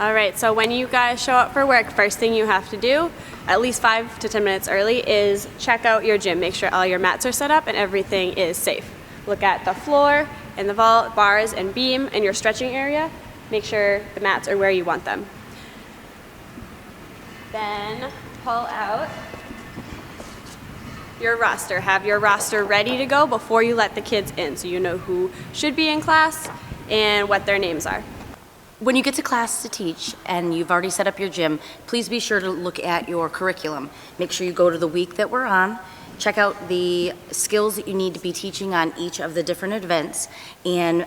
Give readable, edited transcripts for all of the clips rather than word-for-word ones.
All right, so when you guys show up for work, first thing you have to do, at least 5 to 10 minutes early, is check out your gym. Make sure all your mats are set up and everything is safe. Look at the floor and the vault, bars and beam and your stretching area. Make sure the mats are where you want them. Then pull out your roster. Have your roster ready to go before you let the kids in, so you know who should be in class and what their names are. When you get to class to teach and you've already set up your gym, please be sure to look at your curriculum. Make sure you go to the week that we're on, check out the skills that you need to be teaching on each of the different events, and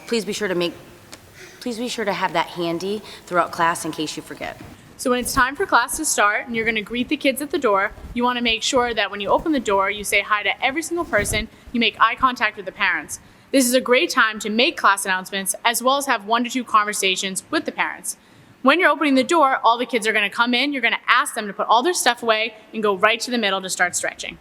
please be sure to have that handy throughout class in case you forget. So when it's time for class to start and you're going to greet the kids at the door, you want to make sure that when you open the door, you say hi to every single person, you make eye contact with the parents. This is a great time to make class announcements as well as have 1 to 2 conversations with the parents. When you're opening the door, all the kids are going to come in, you're going to ask them to put all their stuff away and go right to the middle to start stretching.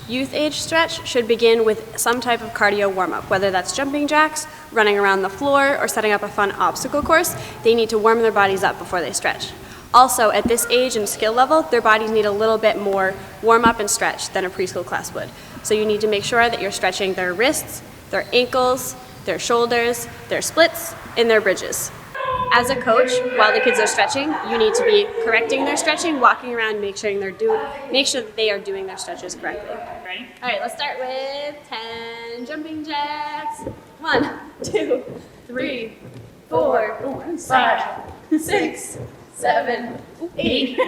Youth age stretch should begin with some type of cardio warm-up, whether that's jumping jacks, running around the floor, or setting up a fun obstacle course. They need to warm their bodies up before they stretch. Also, at this age and skill level, their bodies need a little bit more warm-up and stretch than a preschool class would. So you need to make sure that you're stretching their wrists, their ankles, their shoulders, their splits, and their bridges. As a coach, while the kids are stretching, you need to be correcting their stretching, walking around, make sure that they are doing their stretches correctly. Ready? All right, let's start with 10 jumping jacks. 1, 2, 3, 4, 5, 6, 7, 8,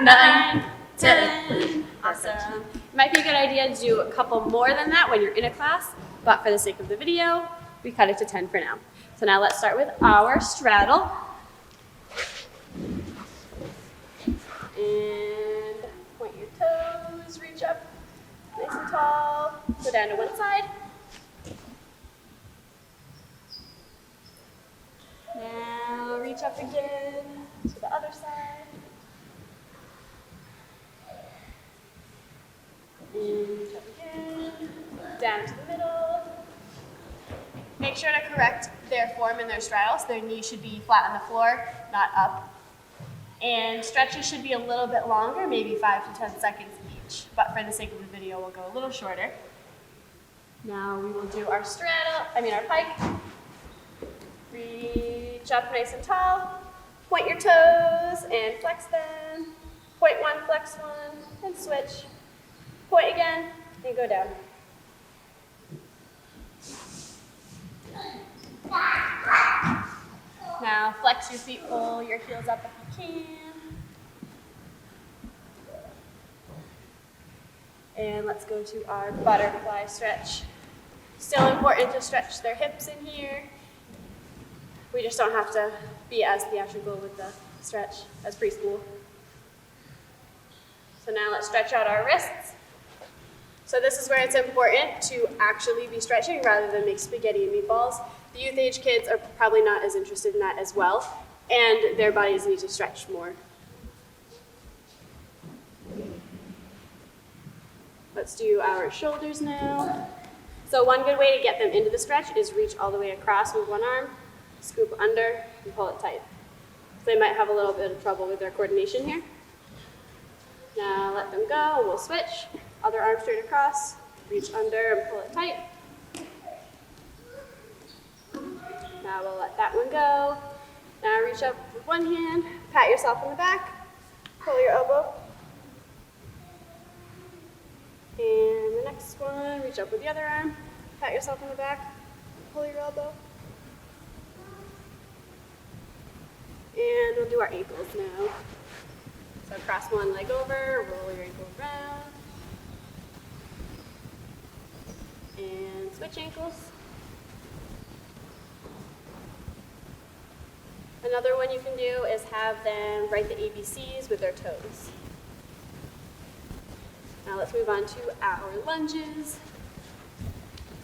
9, 10. Awesome. It might be a good idea to do a couple more than that when you're in a class, but for the sake of the video, we cut it to 10 for now. So now let's start with our straddle. And point your toes, reach up nice and tall, go down to one side. Now reach up again to the other side. And reach up again, down to the middle. Make sure to correct their form and their straddle, so their knees should be flat on the floor, not up. And stretches should be a little bit longer, maybe 5 to 10 seconds each. But for the sake of the video, we'll go a little shorter. Now we will do our our pike. Reach up nice and tall. Point your toes and flex them. Point one, flex one, and switch. Point again, and go down. Now flex your feet, pull your heels up if you can. And let's go to our butterfly stretch. Still important to stretch their hips in here. We just don't have to be as theatrical with the stretch as preschool. So now let's stretch out our wrists. So this is where it's important to actually be stretching rather than make spaghetti and meatballs. The youth age kids are probably not as interested in that as well, and their bodies need to stretch more. Let's do our shoulders now. So one good way to get them into the stretch is reach all the way across with one arm, scoop under, and pull it tight. So they might have a little bit of trouble with their coordination here. Now let them go, and we'll switch. Other arm straight across, reach under and pull it tight. Now we'll let that one go. Now reach up with one hand, pat yourself on the back, pull your elbow. And the next one, reach up with the other arm, pat yourself on the back, pull your elbow. And we'll do our ankles now. So cross one leg over, roll your ankle around. And switch ankles. Another one you can do is have them write the ABCs with their toes. Now let's move on to our lunges.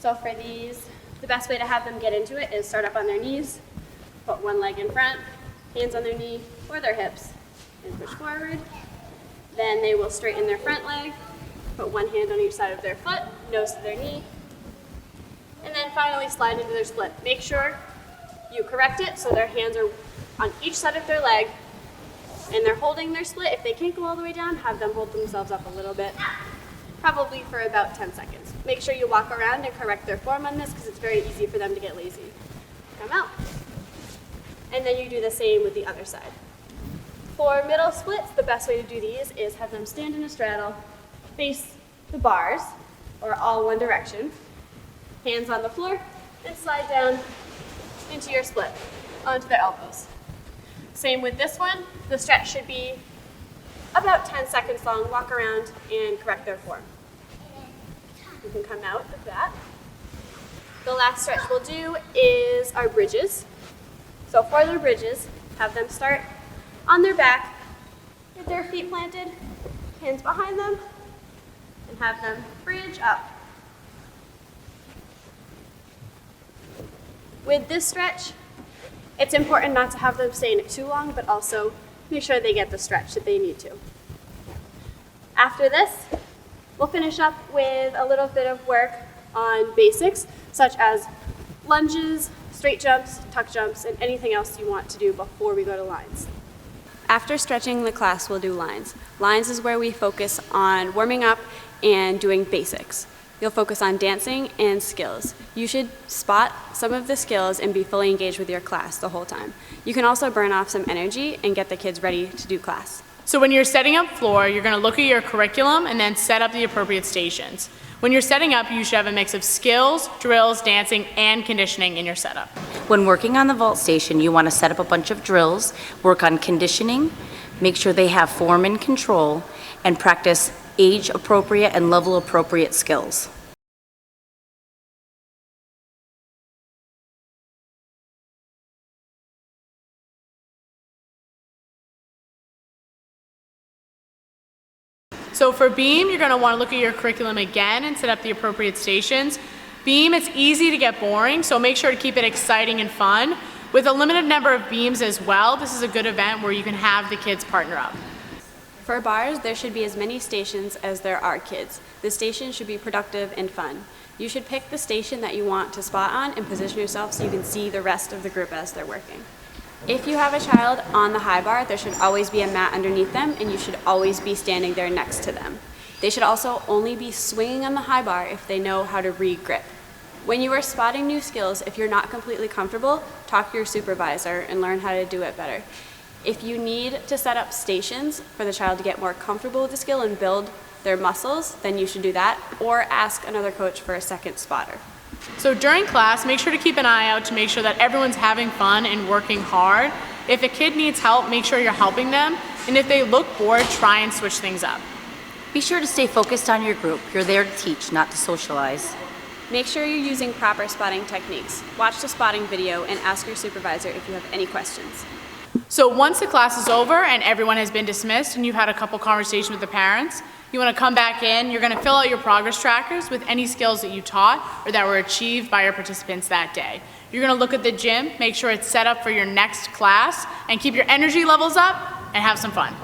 So for these, the best way to have them get into it is start up on their knees, put one leg in front, hands on their knee or their hips, and push forward. Then they will straighten their front leg, put one hand on each side of their foot, nose to their knee, and then finally slide into their split. Make sure You correct it so their hands are on each side of their leg and they're holding their split. If they can't go all the way down, have them hold themselves up a little bit, probably for about 10 seconds. Make sure you walk around and correct their form on this because it's very easy for them to get lazy. Come out. And then you do the same with the other side. For middle splits, the best way to do these is have them stand in a straddle, face the bars, or all one direction, hands on the floor, and slide down into your split, onto their elbows. Same with this one. The stretch should be about 10 seconds long. Walk around and correct their form. You can come out of that. The last stretch we'll do is our bridges. So for their bridges, have them start on their back with their feet planted, hands behind them, and have them bridge up. With this stretch, it's important not to have them stay in it too long, but also make sure they get the stretch that they need to. After this, we'll finish up with a little bit of work on basics, such as lunges, straight jumps, tuck jumps, and anything else you want to do before we go to lines. After stretching the class, we'll do lines. Lines is where we focus on warming up and doing basics. You'll focus on dancing and skills. You should spot some of the skills and be fully engaged with your class the whole time. You can also burn off some energy and get the kids ready to do class. So when you're setting up floor, you're going to look at your curriculum and then set up the appropriate stations. When you're setting up, you should have a mix of skills, drills, dancing, and conditioning in your setup. When working on the vault station, you want to set up a bunch of drills, work on conditioning, make sure they have form and control, and practice age-appropriate and level-appropriate skills. So for beam, you're going to want to look at your curriculum again and set up the appropriate stations. Beam, it's easy to get boring, so make sure to keep it exciting and fun. With a limited number of beams as well, this is a good event where you can have the kids partner up. For bars, there should be as many stations as there are kids. The station should be productive and fun. You should pick the station that you want to spot on and position yourself so you can see the rest of the group as they're working. If you have a child on the high bar, there should always be a mat underneath them and you should always be standing there next to them. They should also only be swinging on the high bar if they know how to re-grip. When you are spotting new skills, if you're not completely comfortable, talk to your supervisor and learn how to do it better. If you need to set up stations for the child to get more comfortable with the skill and build their muscles, then you should do that, or ask another coach for a second spotter. So during class, make sure to keep an eye out to make sure that everyone's having fun and working hard. If a kid needs help, make sure you're helping them. And if they look bored, try and switch things up. Be sure to stay focused on your group. You're there to teach, not to socialize. Make sure you're using proper spotting techniques. Watch the spotting video and ask your supervisor if you have any questions. So once the class is over and everyone has been dismissed and you've had a couple conversations with the parents, you want to come back in, you're going to fill out your progress trackers with any skills that you taught or that were achieved by your participants that day. You're going to look at the gym, make sure it's set up for your next class, and keep your energy levels up and have some fun.